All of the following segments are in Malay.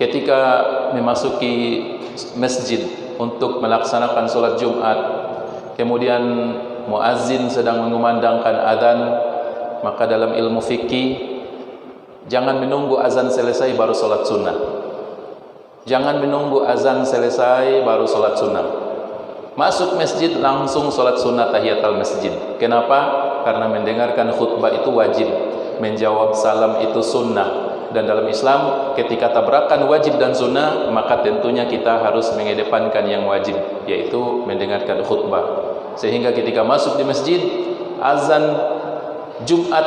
ketika memasuki masjid untuk melaksanakan sholat Jumat, kemudian muazzin sedang mengumandangkan adzan, maka dalam ilmu fikih jangan menunggu azan selesai baru sholat sunnah. Jangan menunggu azan selesai baru sholat sunnah. Masuk masjid langsung sholat sunnah tahiyatul masjid. Kenapa? Karena mendengarkan khutbah itu wajib, menjawab salam itu sunnah. Dan dalam Islam ketika tabrakan wajib dan sunnah, maka tentunya kita harus mengedepankan yang wajib, yaitu mendengarkan khutbah. Sehingga ketika masuk di masjid, azan Jumat,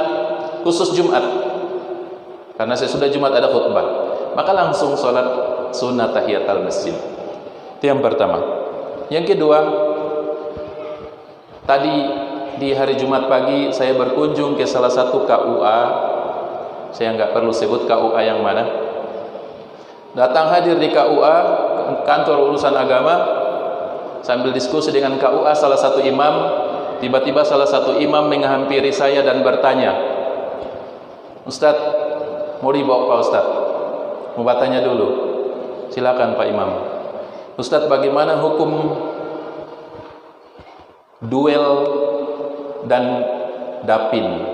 khusus Jumat, karena sesudah Jumat ada khutbah, maka langsung sholat sunnah tahiyatul masjid. Itu yang pertama. Yang kedua, tadi di hari Jumat pagi saya berkunjung ke salah satu KUA. Saya nggak perlu sebut KUA yang mana. Datang hadir di KUA, kantor urusan agama, sambil diskusi dengan KUA salah satu imam. Tiba-tiba salah satu imam menghampiri saya dan bertanya, "Ustadz, mau dibawa Pak Ustadz? Mau bertanya dulu." Silakan Pak Imam. "Ustadz, bagaimana hukum duel dan dapin?"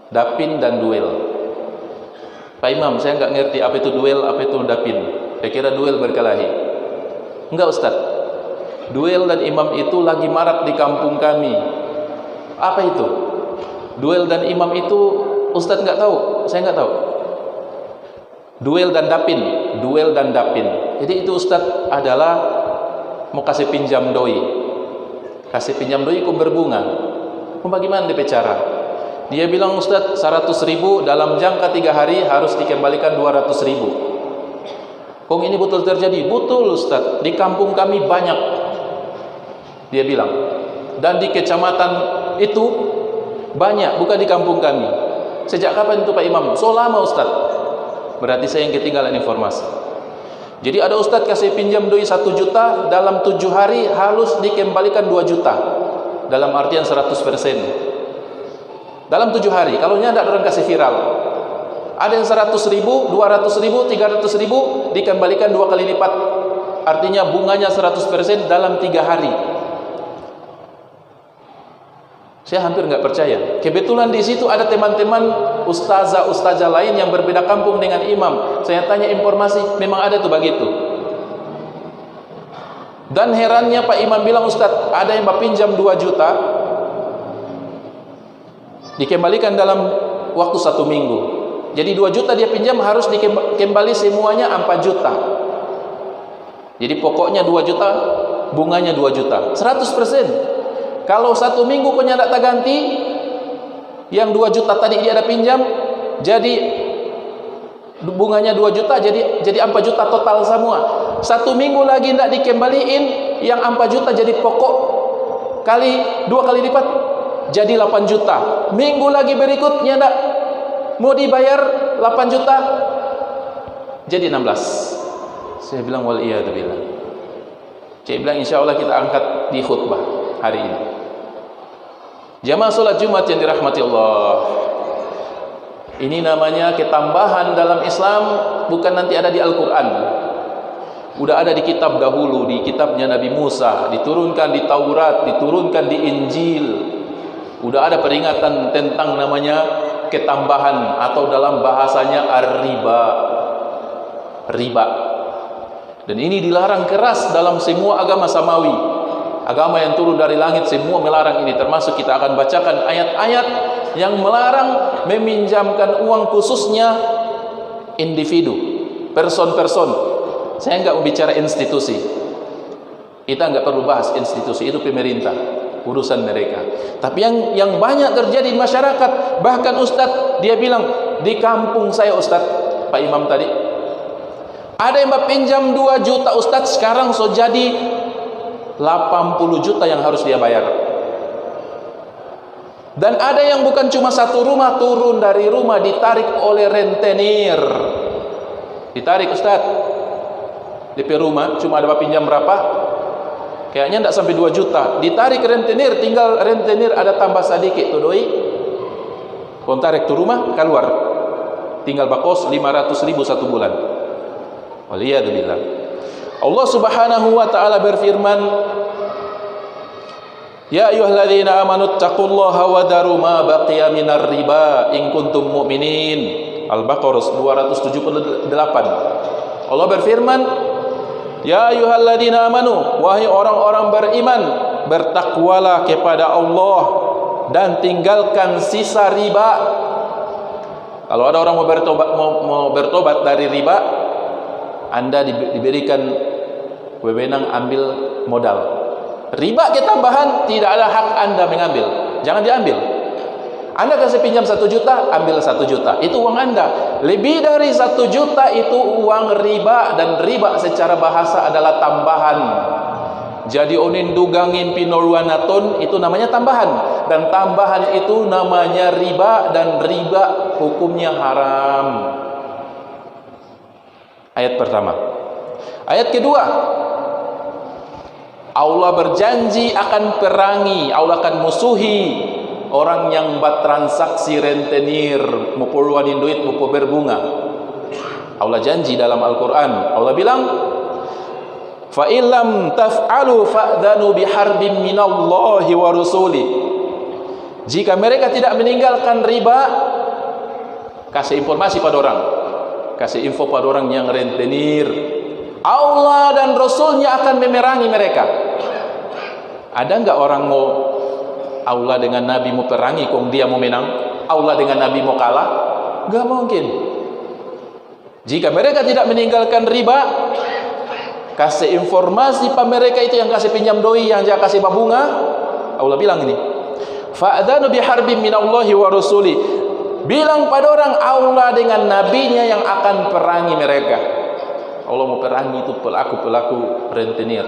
Dapin dan duel. "Pak Imam, saya nggak ngerti apa itu duel, apa itu dapin. Saya kira duel berkelahi." "Enggak Ustadz, duel dan imam itu lagi marak di kampung kami." "Apa itu? Duel dan imam itu Ustadz nggak tahu?" "Saya nggak tahu." Duel dan dapin, duel dan dapin. Jadi itu Ustadz adalah mau kasih pinjam doi. Kasih pinjam doi kok berbunga. Mau bagaimana dia bicara? Dia bilang, "Ustadz, 100.000 dalam jangka 3 hari harus dikembalikan 200.000. Kok ini betul terjadi?" "Betul Ustadz, di kampung kami banyak." Dia bilang, "Dan di kecamatan itu banyak, bukan di kampung kami." "Sejak kapan itu Pak Imam?" "So lama Ustadz." Berarti saya yang ketinggalan informasi. Jadi ada Ustadz kasih pinjam doi 1 juta, dalam 7 hari harus dikembalikan 2 juta. Dalam artian 100%. Dalam 7 hari. Kalau tidak ada orang kasih viral. Ada yang 100.000, 200.000, 300.000 dikembalikan 2 kali lipat. Artinya bunganya 100% dalam 3 hari. Saya hampir nggak percaya. Kebetulan di situ ada teman-teman ustazah lain yang berbeda kampung dengan imam. Saya tanya informasi, memang ada tuh begitu. Dan herannya Pak Imam bilang, "Ustadz, ada yang pinjam 2 juta dikembalikan dalam waktu 1 minggu. Jadi 2 juta dia pinjam harus dikembali semuanya 4 juta. Jadi pokoknya 2 juta, bunganya 2 juta. 100%. Kalau 1 minggu punya tak ganti, yang 2 juta tadi dia ada pinjam, jadi bunganya 2 juta, jadi 4 juta total semua. 1 minggu lagi tidak dikembaliin, yang 4 juta jadi pokok kali 2 kali lipat, jadi 8 juta. Minggu lagi berikutnya tidak mau dibayar 8 juta, jadi 16. Saya bilang waliyadzubillah. Saya bilang insya Allah kita angkat di khutbah hari ini. Jamaah sholat Jumat yang dirahmati Allah, ini namanya ketambahan dalam Islam, bukan nanti ada di Al-Quran. Udah ada di kitab dahulu, di kitabnya Nabi Musa, diturunkan di Taurat, diturunkan di Injil. Udah ada peringatan tentang namanya ketambahan, atau dalam bahasanya ar-riba, riba. Dan ini dilarang keras dalam semua agama samawi. Agama yang turun dari langit semua melarang ini, termasuk kita akan bacakan ayat-ayat yang melarang meminjamkan uang, khususnya individu, person-person. Saya enggak bicara institusi. Kita enggak perlu bahas institusi, itu pemerintah, urusan mereka. Tapi yang banyak terjadi di masyarakat, bahkan Ustadz dia bilang, "Di kampung saya Ustadz," Pak Imam tadi, ada yang pinjam 2 juta Ustadz, sekarang so jadi 80 juta yang harus dia bayar. Dan ada yang bukan cuma 1 rumah, turun dari rumah ditarik oleh rentenir. Ditarik Ustadz, DP rumah cuma ada pinjam berapa? Kayaknya tidak sampai 2 juta. Ditarik rentenir, tinggal rentenir ada tambah sedikit tuh doi. Kontarik tuh rumah keluar, tinggal bakos 500.000 1 bulan. Waliyadzubillah. Allah Subhanahu wa taala berfirman, Ya ayyuhalladzina amanu taqullaha wa daru ma baqiya minar riba in kuntum mu'minin. Al-Baqarah 278. Allah berfirman, Ya ayyuhalladzina amanu, wahai orang-orang beriman, bertakwalah kepada Allah dan tinggalkan sisa riba. Kalau ada orang mau bertobat dari riba, Anda diberikan wewenang ambil modal. Riba ketambahan tidak ada hak Anda mengambil. Jangan diambil. Anda kasih pinjam 1 juta, ambil 1 juta. Itu uang Anda. Lebih dari 1 juta itu uang riba, dan riba secara bahasa adalah tambahan. Jadi onin dugangin pinoluanaton itu namanya tambahan, dan tambahan itu namanya riba, dan riba hukumnya haram. Ayat pertama. Ayat kedua, Allah berjanji akan perangi, Allah akan musuhi orang yang bertransaksi rentenir, mau puluhanin duit, mau berbunga. Allah janji dalam Al-Quran. Allah bilang, fa illam taf'alu fa'dhanu biharbin minallahi wa rasulih. Jika mereka tidak meninggalkan riba, kasih informasi pada orang, kasih info pada orang yang rentenir, Allah dan Rasulnya akan memerangi mereka. Ada enggak orang mau Allah dengan Nabi mau perangi kok dia mau menang? Allah dengan Nabi mau kalah? Enggak mungkin. Jika mereka tidak meninggalkan riba, kasih informasi pada mereka itu yang kasih pinjam doi, yang dia kasih bunga. Allah bilang ini, fa'adhanu biharbin minallahi wa rasuli. Bilang pada orang, Allah dengan nabinya yang akan perangi mereka. Allah mau perangi itu pelaku-pelaku rentenir.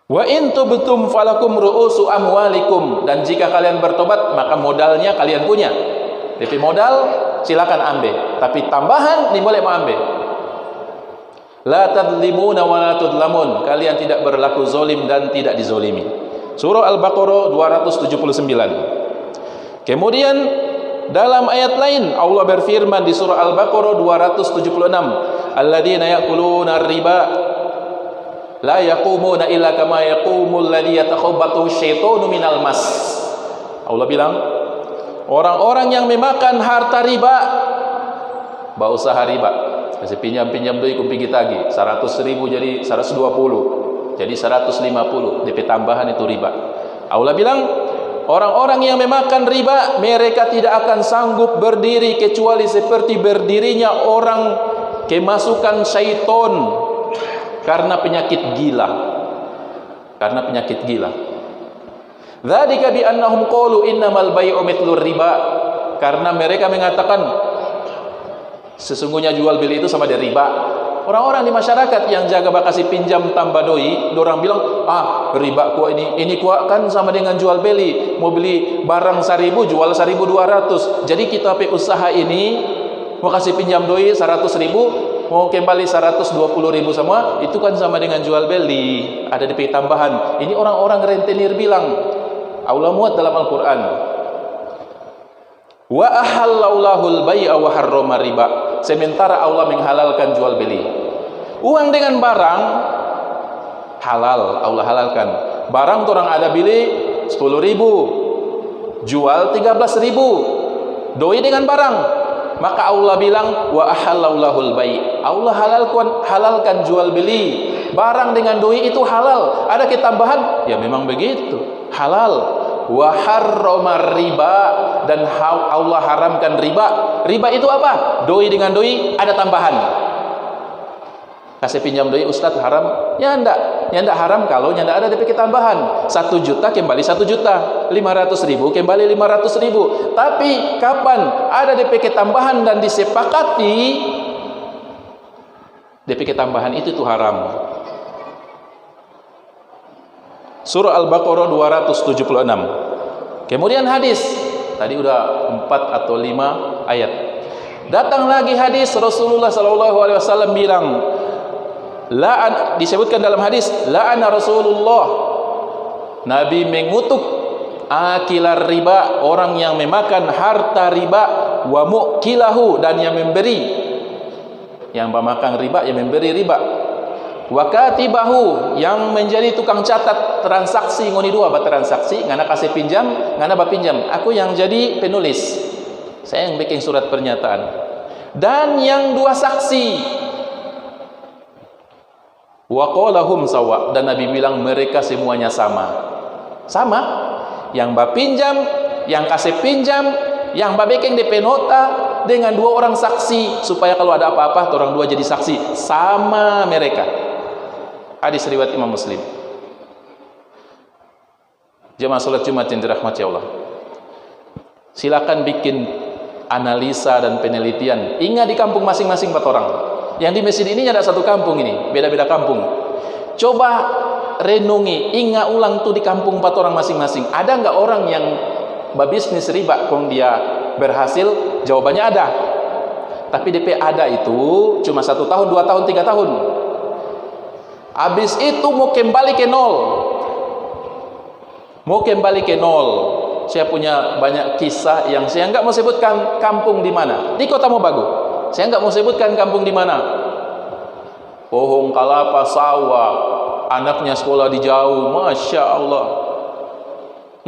Wa in tubtum falakum ru'usu amwalikum. Dan jika kalian bertobat, maka modalnya kalian punya. DP modal silakan ambil, tapi tambahan ini boleh mau ambil. La tadlimuna wa la tudlamun. Kalian tidak berlaku zalim dan tidak dizolimi. Surah Al-Baqarah 279. Kemudian dalam ayat lain Allah berfirman di surah Al-Baqarah 276, alladzina ya'kuluna riba la yaqumuna illa kama yaqumul ladzi yatakhabbathu syaitanu minal mas. Allah bilang, orang-orang yang memakan harta riba, usaha riba, kasih pinjam doi ku pergi tagih 100.000 jadi 120, jadi 150, DP tambahan itu riba. Allah bilang, orang-orang yang memakan riba, mereka tidak akan sanggup berdiri kecuali seperti berdirinya orang kemasukan syaitan karena penyakit gila. Karena penyakit gila. Dzalika bi annahum qalu innamal bai'u mithlur riba. Karena mereka mengatakan sesungguhnya jual beli itu sama dengan riba. Orang-orang di masyarakat yang jaga bakasi pinjam tambah doi, orang bilang, riba kuah ini kuah kan sama dengan jual beli. Mau beli barang 1.000 jual 1.200. Jadi kita pe usaha ini mau kasih pinjam doi 100.000, mau kembali 120.000 semua, itu kan sama dengan jual beli. Ada DP tambahan. Ini orang-orang rentenir bilang. Allah muat dalam Al-Quran. Wa ahallallahul bai'a wa harrama riba. Sementara Allah menghalalkan jual beli. Uang dengan barang halal, Allah halalkan. Barang orang ada beli 10.000, jual 13.000, doi dengan barang. Maka Allah bilang wa ahallallahul bai'. Allah halalkan jual beli. Barang dengan doi itu halal. Ada ketambahan? Ya memang begitu. Halal. Wa harrama riba, dan Allah haramkan riba. Riba itu apa? Doi dengan doi ada tambahan. Kasih pinjam doi, Ustaz haram? Ya enggak. Ya enggak haram kalau enggak ada DP tambahan. 1 juta kembali 1 juta, 500.000 kembali 500.000. Tapi kapan ada DP tambahan dan disepakati, DP tambahan itu tuh haram. Surah Al-Baqarah 276. Kemudian hadis, tadi udah 4 atau 5 ayat. Datang lagi hadis, Rasulullah SAW bilang, disebutkan dalam hadis, la'ana Rasulullah, Nabi mengutuk akilar riba, orang yang memakan harta riba, wa mu'kilahu, dan yang memberi. Yang pemakan riba, yang memberi riba. Wa katibahu, yang menjadi tukang catat transaksi ngoni dua ba transaksi, ngana kasih pinjam, ngana ba pinjam. Aku yang jadi penulis. Saya yang bikin surat pernyataan. Dan yang dua saksi. Wa qalahum sawa, dan Nabi bilang mereka semuanya sama. Sama. Yang ba pinjam, yang kasih pinjam, yang ba bikin DP nota dengan dua orang saksi, supaya kalau ada apa-apa orang dua jadi saksi, sama mereka. Hadis riwayat Imam Muslim. Jemaah salat Jumat yang dirahmati Allah, silakan bikin analisa dan penelitian. Ingat di kampung masing-masing 4 orang. Yang di masjid ini ada satu kampung ini, beda-beda kampung. Coba renungi, ingat ulang tuh di kampung 4 orang masing-masing. Ada nggak orang yang berbisnis riba kong dia berhasil? Jawabannya ada. Tapi DP ada itu cuma 1 tahun, 2 tahun, 3 tahun. Habis itu mau kembali ke nol. Mau kembali ke nol. Saya punya banyak kisah yang saya nggak mau sebutkan kampung di mana. Di Kota Mobagu. Saya nggak mau sebutkan kampung di mana. Pohon kelapa sawah, anaknya sekolah di jauh, masya Allah.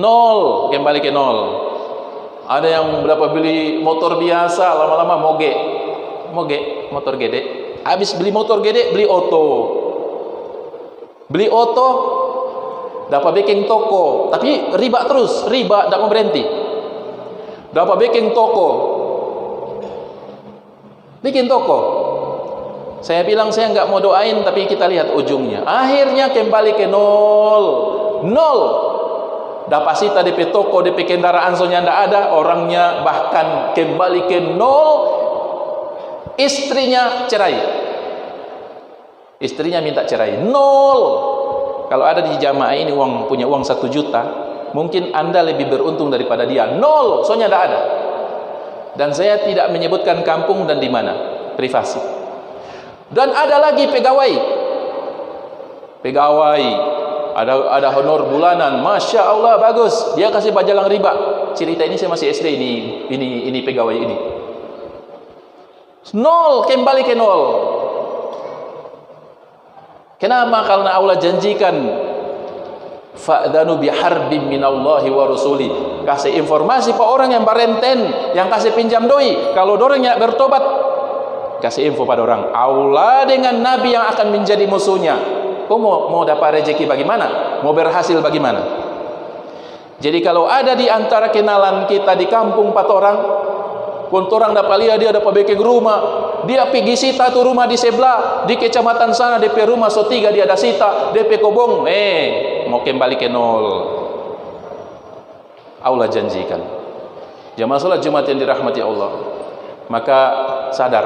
Nol, kembali ke nol. Ada yang berapa beli motor biasa, lama-lama moge, motor gede. Habis beli motor gede, beli oto. Beli oto, dapat bikin toko, tapi riba terus, riba tidak mau berhenti. Dapat bikin toko, Saya bilang saya nggak mau doain, tapi kita lihat ujungnya. Akhirnya kembali ke nol. Dapat sita DP toko, DP kendaraan soalnya tidak ada, orangnya bahkan kembali ke nol. Istrinya cerai. Istrinya minta cerai, nol. Kalau ada di jamaah ini punya uang 1 juta, mungkin Anda lebih beruntung daripada dia. Nol, soalnya tidak ada. Dan saya tidak menyebutkan kampung dan di mana, privasi. Dan ada lagi pegawai, ada honor bulanan, masya Allah bagus. Dia kasih bajalang riba. Cerita ini saya masih SD ini pegawai ini. Nol, kembali ke nol. Kenapa? Karena Allah janjikan fa'dhanu biharbin minallahi wa rasuli. Kasih informasi pak orang yang barenten, yang kasih pinjam doi. Kalau dorangnya bertobat, kasih info pada orang. Allah dengan Nabi yang akan menjadi musuhnya. Kau mau dapat rezeki bagaimana? Mau berhasil bagaimana? Jadi kalau ada di antara kenalan kita di kampung 4 orang, orang dapat lihat dia dapat bikin rumah. Dia pergi sita tuh rumah di sebelah, di kecamatan sana DP rumah so 3 dia ada sita, DP kobong, mau kembali ke nol. Allah janjikan. Jamaah salat Jumat yang dirahmati Allah. Maka sadar,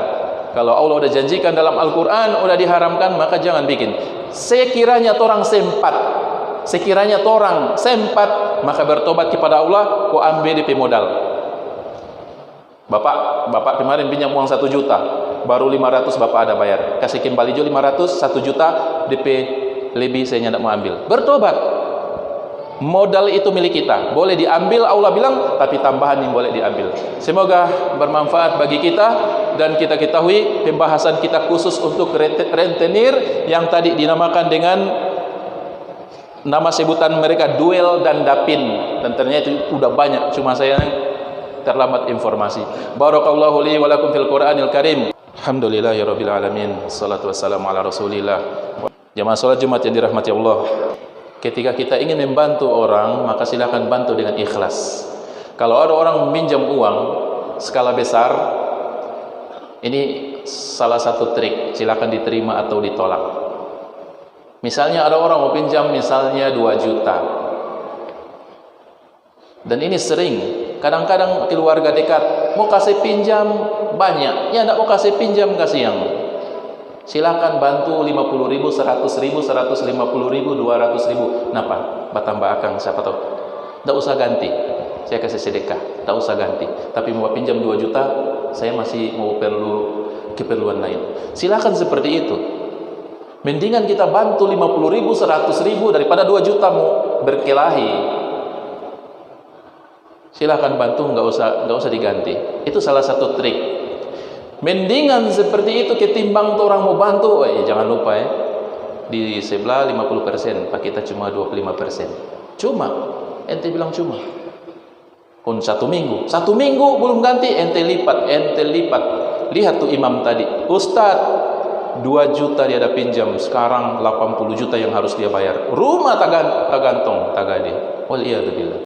kalau Allah udah janjikan dalam Al-Quran, udah diharamkan, maka jangan bikin. Sekiranya orang sempat, maka bertobat kepada Allah, kau ambil DP modal. Bapak kemarin pinjam uang 1 juta, baru 500 Bapak ada bayar. Kasih kembali jo 500, 1 juta DP lebih saya tidak mau ambil. Bertobat. Modal itu milik kita, boleh diambil Allah bilang, tapi tambahan yang boleh diambil. Semoga bermanfaat bagi kita, dan kita ketahui pembahasan kita khusus untuk rentenir yang tadi dinamakan dengan nama sebutan mereka duel dan dapin, dan ternyata itu udah banyak, cuma saya terlambat informasi. Barakallahu li wa lakum fil Qur'anil Karim. Alhamdulillahirabbil alamin. Shalatu wassalamu ala Rasulillah. Jamaah salat Jumat yang dirahmati Allah. Ketika kita ingin membantu orang, maka silakan bantu dengan ikhlas. Kalau ada orang meminjam uang skala besar, ini salah satu trik, silakan diterima atau ditolak. Misalnya ada orang mau pinjam misalnya 2 juta. Dan ini sering, kadang-kadang keluarga dekat mau kasih pinjam banyak, ya tidak mau kasih pinjam, kasih yang silakan bantu 50.000, 100.000, 150.000, 200.000. Napa? Batambah akang siapa tahu. Tidak usah ganti. Saya kasih sedekah, tidak usah ganti. Tapi mau pinjam 2 juta, saya masih mau perlu keperluan lain. Silakan seperti itu. Mendingan kita bantu 50.000, 100.000 daripada 2 juta mau berkelahi. Silakan bantu, nggak usah diganti. Itu salah satu trik. Mendingan seperti itu ketimbang tuh orang mau bantu. Jangan lupa ya, di sebelah 50%, Pak kita cuma 25%. Cuma, ente bilang cuma. Kon 1 minggu belum ganti, ente lipat. Lihat tuh imam tadi, Ustadz 2 juta dia ada pinjam, sekarang 80 juta yang harus dia bayar. Rumah tak gantung, tak gade. Waliyadzubillah.